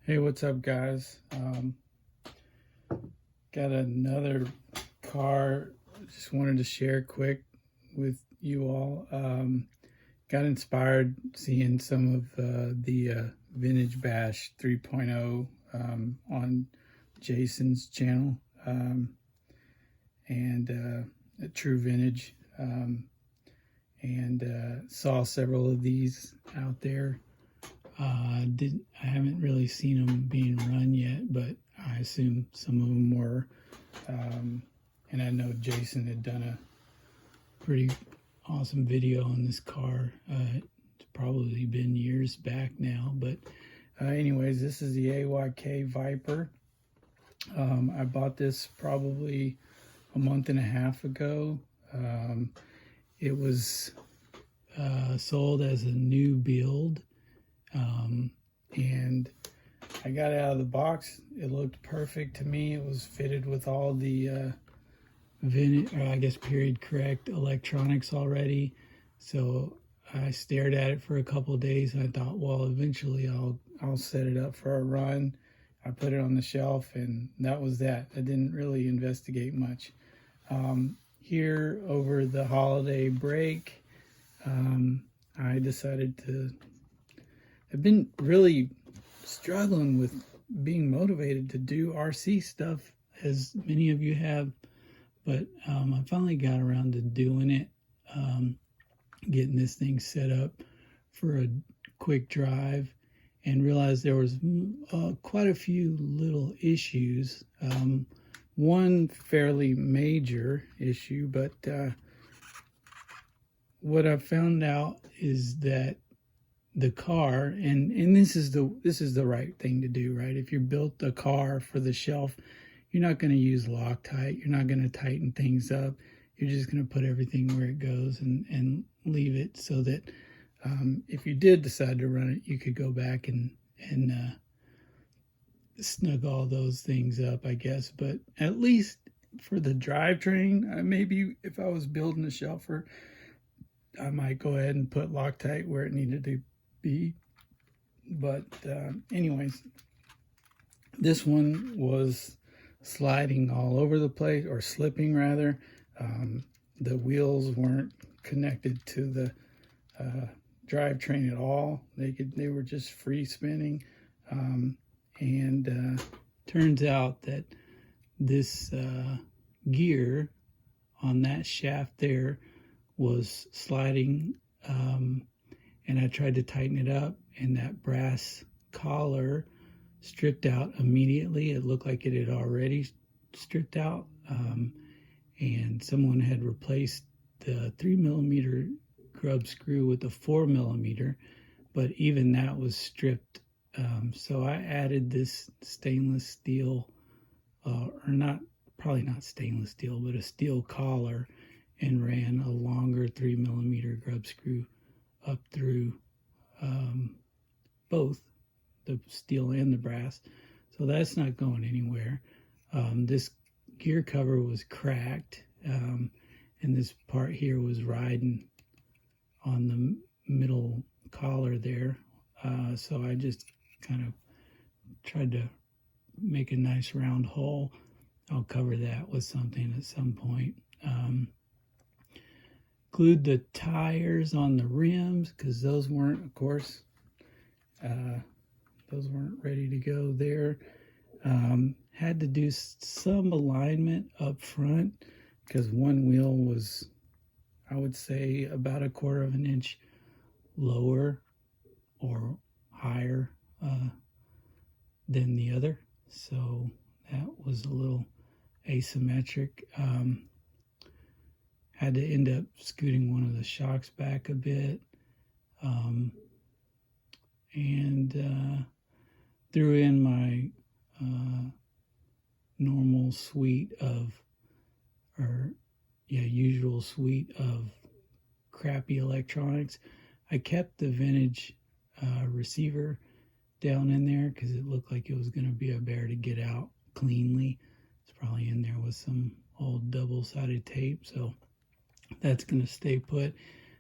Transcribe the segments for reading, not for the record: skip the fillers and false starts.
Hey, what's up, guys? Got another car. Just wanted to share quick with you all. Got inspired seeing some of the Vintage Bash 3.0 on Jason's channel and at True Vintage, and saw several of these out there. I haven't really seen them being run yet, but I assume some of them were. And I know Jason had done a pretty awesome video on this car. It's probably been years back now, but anyways, this is the AYK Viper. I bought this probably a month and a half ago. It was sold as a new build. And I got it out of the box. It looked perfect to me. It was fitted with all the period correct electronics already. So I stared at it for a couple of days and I thought, well, eventually I'll set it up for a run. I put it on the shelf and that was that. I didn't really investigate much. Here over the holiday break, I decided to I've been really struggling with being motivated to do RC stuff, as many of you have, but I finally got around to doing it, getting this thing set up for a quick drive, and realized there was quite a few little issues. One fairly major issue, but what I found out is that the car, and this is the right thing to do, right? If you built a car for the shelf, you're not going to use Loctite. You're not going to tighten things up. You're just going to put everything where it goes and leave it so that if you did decide to run it, you could go back and snug all those things up, I guess. But at least for the drivetrain, maybe if I was building a shelfer, I might go ahead and put Loctite where it needed to be. But anyways, this one was sliding all over the place, or slipping rather. The wheels weren't connected to the drivetrain at all. They were just free spinning, and turns out that this gear on that shaft there was sliding, and I tried to tighten it up, and that brass collar stripped out immediately. It looked like it had already stripped out, and someone had replaced the 3mm grub screw with a 4mm, but even that was stripped. So I added this stainless steel, probably not stainless steel, but a steel collar, and ran a longer 3mm grub screw up through both the steel and the brass. So that's not going anywhere. This gear cover was cracked, and this part here was riding on the middle collar there. So I just kind of tried to make a nice round hole. I'll cover that with something at some point. Glued the tires on the rims because those weren't, of course, those weren't ready to go there. Had to do some alignment up front because one wheel was, I would say, about 1/4 of an inch lower or higher than the other. So that was a little asymmetric. Had to end up scooting one of the shocks back a bit, and threw in my normal suite of, usual suite of crappy electronics. I kept the vintage receiver down in there because it looked like it was going to be a bear to get out cleanly. It's probably in there with some old double-sided tape, so that's going to stay put.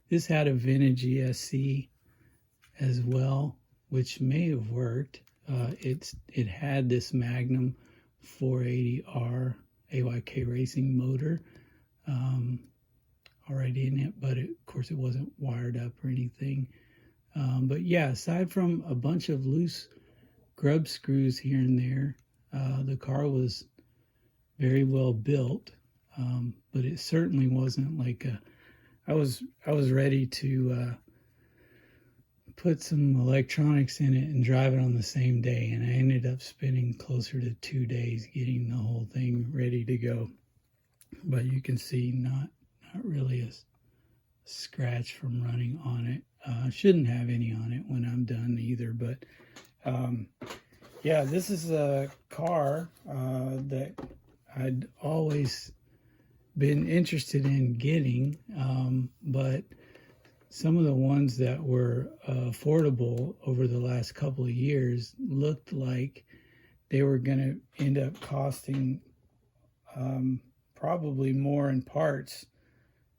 This had a vintage ESC as well, which may have worked. It had this Magnum 480R AYK racing motor already in it, but of course it wasn't wired up or anything. But yeah, aside from a bunch of loose grub screws here and there, the car was very well built, but it certainly wasn't like I was ready to put some electronics in it and drive it on the same day, and I ended up spending closer to 2 days getting the whole thing ready to go. But you can see not really a scratch from running on it. Shouldn't have any on it when I'm done either, but yeah, this is a car that I'd always been interested in getting, but some of the ones that were affordable over the last couple of years looked like they were going to end up costing probably more in parts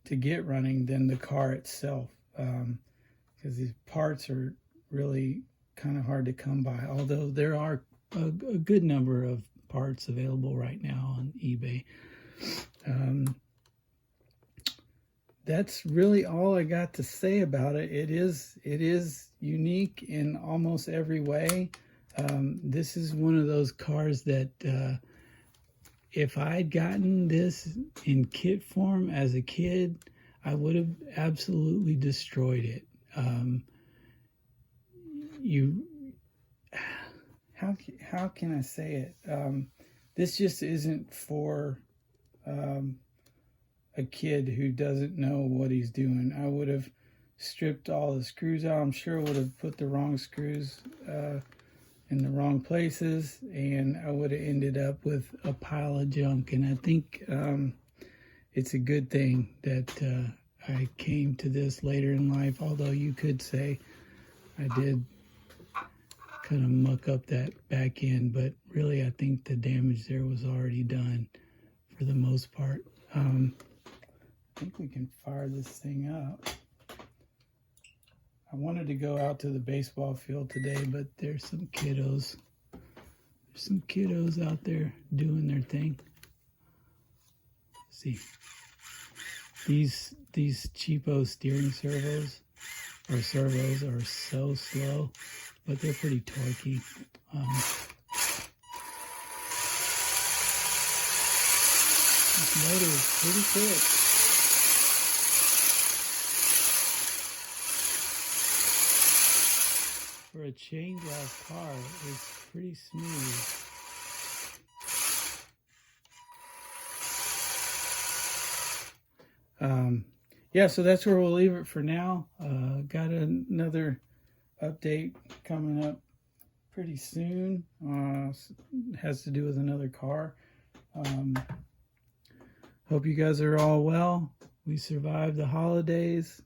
to get running than the car itself, because these parts are really kind of hard to come by, although there are a good number of parts available right now on eBay. That's really all I got to say about it. It is unique in almost every way. This is one of those cars that if I'd gotten this in kit form as a kid, I would have absolutely destroyed it. How can I say it? This just isn't for a kid who doesn't know what he's doing. I would have stripped all the screws out. I'm sure I would have put the wrong screws in the wrong places, and I would have ended up with a pile of junk. And I think it's a good thing that I came to this later in life, although you could say I did kind of muck up that back end, but really I think the damage there was already done for the most part. I think we can fire this thing up. I wanted to go out to the baseball field today, but there's some kiddos. There's some kiddos out there doing their thing. Let's see, these cheapo steering servos are so slow, but they're pretty torquey. This motor is pretty quick. For a chain drive car, it's pretty smooth. Yeah, so that's where we'll leave it for now. Got another update coming up pretty soon. Has to do with another car. Hope you guys are all well. We survived the holidays.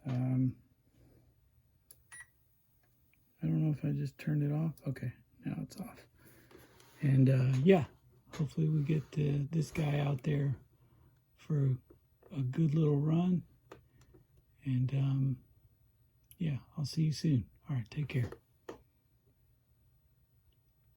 I don't know if I just turned it off. Okay, now it's off. And yeah, hopefully we get this guy out there for a good little run. And yeah, I'll see you soon. All right, take care.